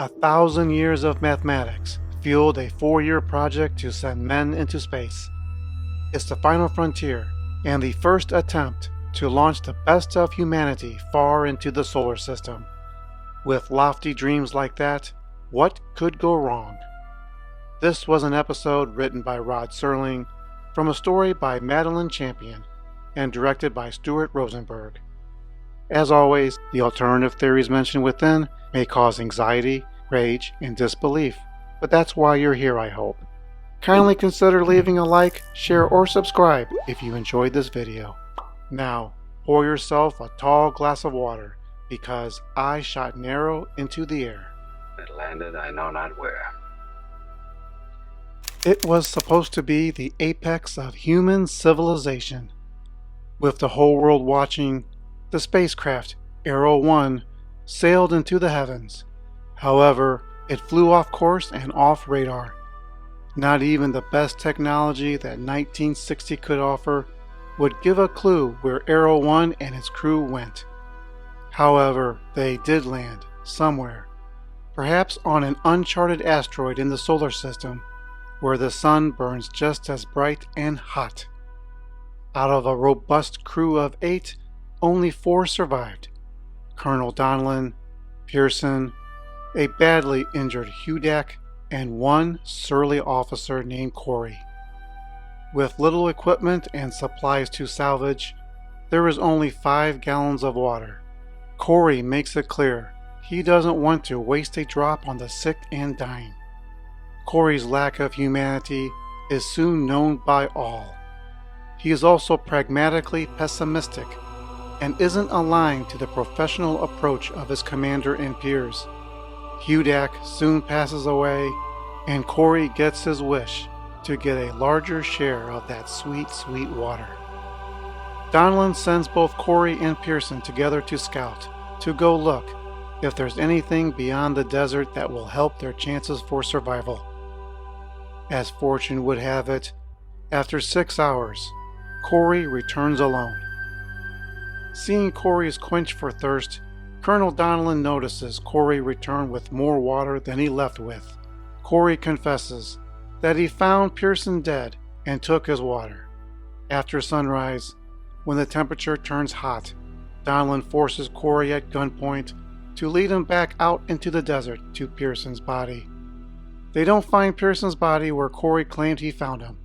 1,000 years of mathematics fueled a 4-year project to send men into space. It's the final frontier and the first attempt to launch the best of humanity far into the solar system. With lofty dreams like that, what could go wrong? This was an episode written by Rod Serling, from a story by Madeline Champion, and directed by Stuart Rosenberg. As always, the alternative theories mentioned within may cause anxiety, rage, and disbelief, but that's why you're here, I hope. Kindly consider leaving a like, share, or subscribe if you enjoyed this video. Now, pour yourself a tall glass of water, because I shot an arrow into the air. It landed I know not where. It was supposed to be the apex of human civilization. With the whole world watching, the spacecraft, Arrow 1, sailed into the heavens. However, it flew off course and off radar. Not even the best technology that 1960 could offer would give a clue where Arrow 1 and its crew went. However, they did land somewhere, perhaps on an uncharted asteroid in the solar system, where the sun burns just as bright and hot. Out of a robust crew of 8, only 4 survived: Colonel Donlin, Pierson, a badly injured Hudak, and one surly officer named Corey. With little equipment and supplies to salvage, there is only 5 gallons of water. Corey makes it clear he doesn't want to waste a drop on the sick and dying. Corey's lack of humanity is soon known by all. He is also pragmatically pessimistic and isn't aligned to the professional approach of his commander and peers. Hudak soon passes away, and Corey gets his wish to get a larger share of that sweet, sweet water. Donlin sends both Corey and Pierson together to scout, to go look if there's anything beyond the desert that will help their chances for survival. As fortune would have it, after 6 hours, Corey returns alone. Seeing Corey's quench for thirst, Colonel Donlin notices Corey return with more water than he left with. Corey confesses that he found Pierson dead and took his water. After sunrise, when the temperature turns hot, Donlin forces Corey at gunpoint to lead him back out into the desert to Pierson's body. They don't find Pierson's body where Corey claimed he found him.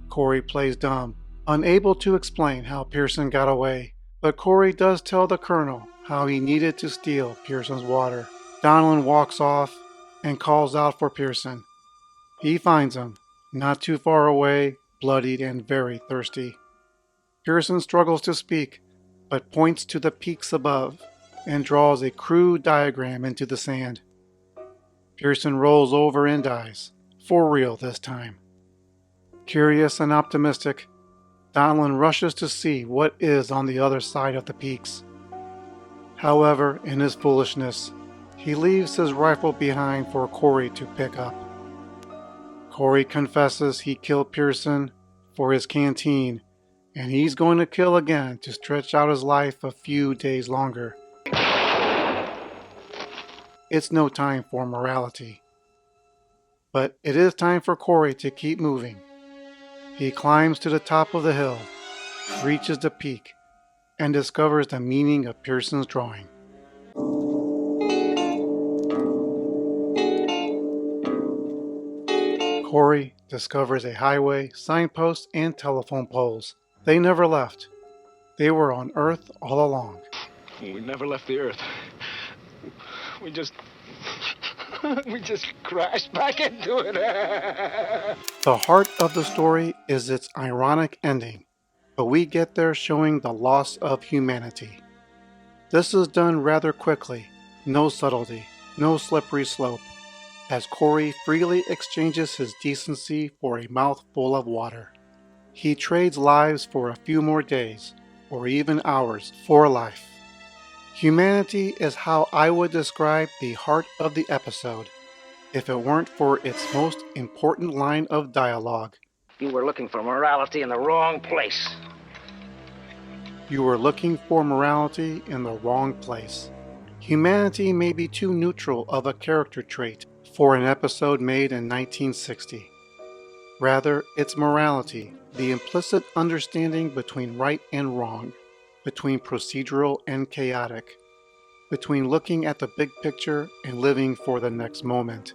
Corey plays dumb, unable to explain how Pierson got away, but Corey does tell the colonel how he needed to steal Pierson's water. Donlin walks off and calls out for Pierson. He finds him, not too far away, bloodied and very thirsty. Pierson struggles to speak, but points to the peaks above and draws a crude diagram into the sand. Pierson rolls over and dies, for real this time. Curious and optimistic, Donlin rushes to see what is on the other side of the peaks. However, in his foolishness, he leaves his rifle behind for Corey to pick up. Corey confesses he killed Pierson for his canteen, and he's going to kill again to stretch out his life a few days longer. It's no time for morality. But it is time for Corey to keep moving. He climbs to the top of the hill, reaches the peak, and discovers the meaning of Pierson's drawing. Corey discovers a highway, signposts, and telephone poles. They never left. They were on Earth all along. We never left the Earth. We just crashed back into it. The heart of the story is its ironic ending, but we get there showing the loss of humanity. This is done rather quickly, no subtlety, no slippery slope, as Corey freely exchanges his decency for a mouthful of water. He trades lives for a few more days, or even hours, for life. Humanity is how I would describe the heart of the episode, if it weren't for its most important line of dialogue. You were looking for morality in the wrong place. You were looking for morality in the wrong place. Humanity may be too neutral of a character trait for an episode made in 1960. Rather, it's morality, the implicit understanding between right and wrong, between procedural and chaotic, between looking at the big picture and living for the next moment.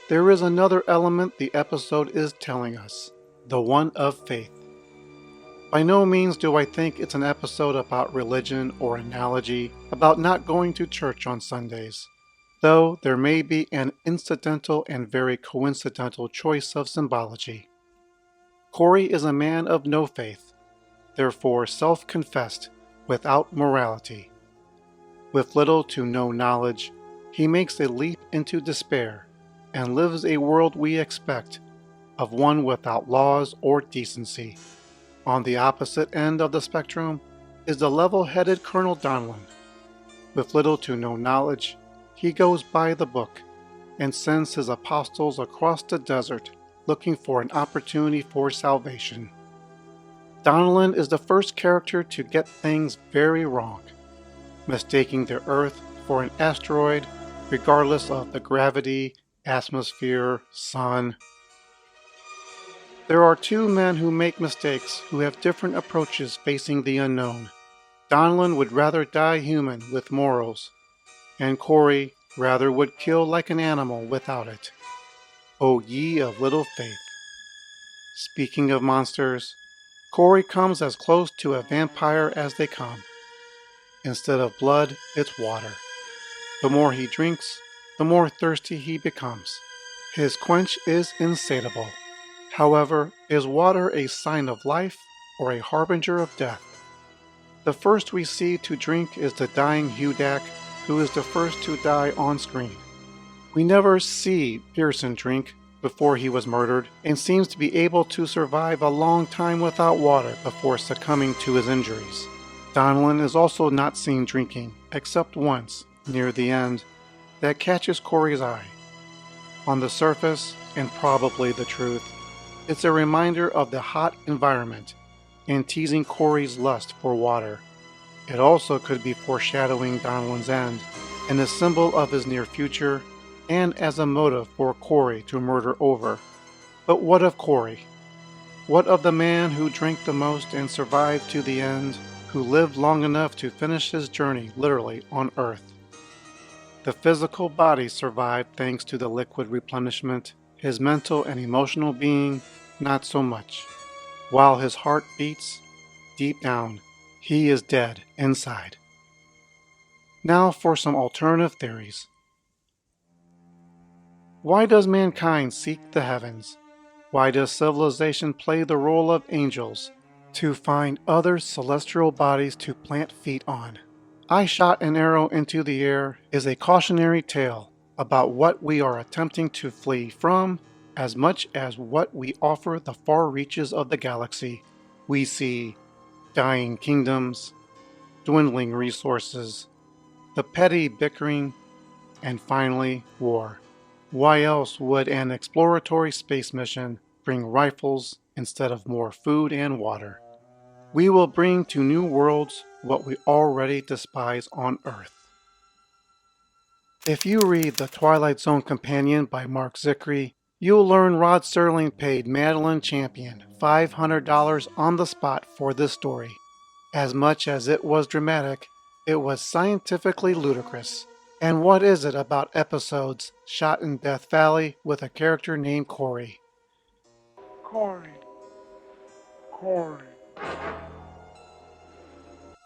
There is another element the episode is telling us, the one of faith. By no means do I think it's an episode about religion or analogy, about not going to church on Sundays, though there may be an incidental and very coincidental choice of symbology. Corey is a man of no faith, therefore self-confessed, without morality. With little to no knowledge, he makes a leap into despair and lives a world we expect, of one without laws or decency. On the opposite end of the spectrum is the level-headed Colonel Donlin. With little to no knowledge, he goes by the book and sends his apostles across the desert looking for an opportunity for salvation. Donlin is the first character to get things very wrong, mistaking the Earth for an asteroid regardless of the gravity, atmosphere, sun. There are two men who make mistakes who have different approaches facing the unknown. Donlin would rather die human with morals, and Corey rather would kill like an animal without it. O ye of little faith. Speaking of monsters, Corey comes as close to a vampire as they come. Instead of blood, it's water. The more he drinks, the more thirsty he becomes. His quench is insatiable. However, is water a sign of life or a harbinger of death? The first we see to drink is the dying Hudak, who is the first to die on screen. We never see Pierson drink before he was murdered, and seems to be able to survive a long time without water before succumbing to his injuries. Donlin is also not seen drinking, except once, near the end, that catches Corey's eye. On the surface, and probably the truth, it's a reminder of the hot environment and teasing Corey's lust for water. It also could be foreshadowing Donlin's end and a symbol of his near future and as a motive for Corey to murder over. But what of Corey? What of the man who drank the most and survived to the end, who lived long enough to finish his journey literally on Earth? The physical body survived thanks to the liquid replenishment. His mental and emotional being, not so much. While his heart beats, deep down, he is dead inside. Now for some alternative theories. Why does mankind seek the heavens? Why does civilization play the role of angels? To find other celestial bodies to plant feet on. I shot an arrow into the air is a cautionary tale about what we are attempting to flee from, as much as what we offer the far reaches of the galaxy. We see dying kingdoms, dwindling resources, the petty bickering, and finally war. Why else would an exploratory space mission bring rifles instead of more food and water? We will bring to new worlds what we already despise on Earth. If you read The Twilight Zone Companion by Mark Zickery, you'll learn Rod Serling paid Madeline Champion $500 on the spot for this story. As much as it was dramatic, it was scientifically ludicrous. And what is it about episodes shot in Death Valley with a character named Corey? Corey.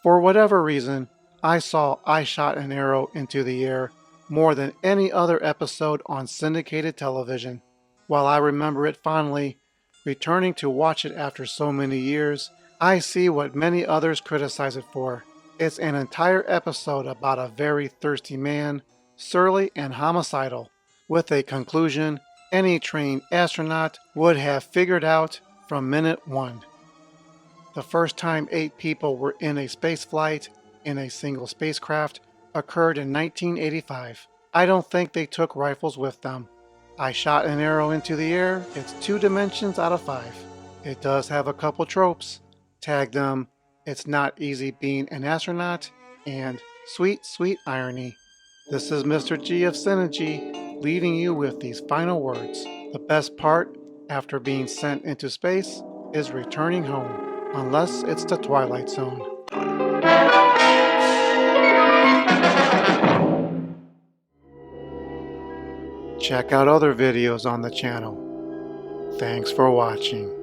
For whatever reason, I shot an arrow into the air more than any other episode on syndicated television. While I remember it fondly, returning to watch it after so many years, I see what many others criticize it for. It's an entire episode about a very thirsty man, surly and homicidal, with a conclusion any trained astronaut would have figured out from minute one. The first time 8 people were in a space flight in a single spacecraft occurred in 1985. I don't think they took rifles with them. I shot an arrow into the air. It's 2 dimensions out of 5. It does have a couple tropes. Tag them, it's not easy being an astronaut, and Sweet, sweet irony. This is Mr. G of Synergy, leaving you with these final words. The best part, after being sent into space, is returning home, unless it's the Twilight Zone. Check out other videos on the channel. Thanks for watching.